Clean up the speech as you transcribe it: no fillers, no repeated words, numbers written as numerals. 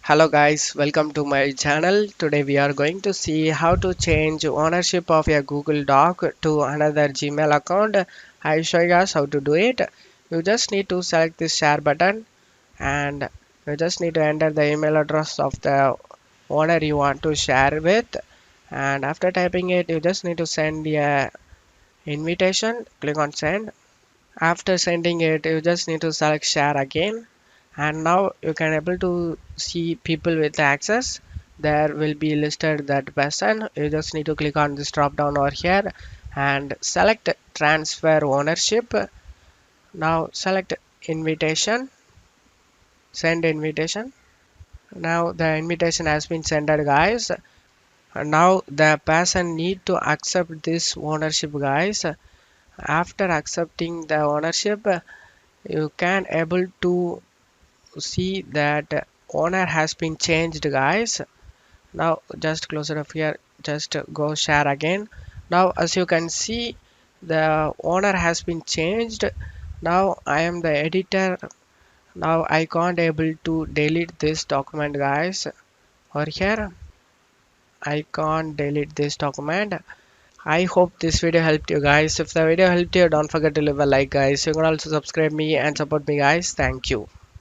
Hello guys, welcome to my channel. Today we are going to see how to change ownership of a Google Doc to another Gmail account. I'll show you guys how to do it. You just need to select this share button and you just need to enter the email address of the owner you want to share with, and after typing it you just need to send a invitation. Click on send. After sending it you just need to select share again, and now you can able to see people with access. There will be listed that person. You just need to click on this drop down over here and select transfer ownership. Now select invitation, send invitation. Now the invitation has been sent, guys. Now the person need to accept this ownership, guys. After accepting the ownership you can able to see that owner has been changed, guys. Now just close it up here, just go share again. Now as you can see the owner has been changed. Now I am the editor. Now I can't able to delete this document, guys. Or here I can't delete this document. I hope this video helped you guys. If the video helped you, don't forget to leave a like, guys. You can also subscribe me and support me, guys. Thank you.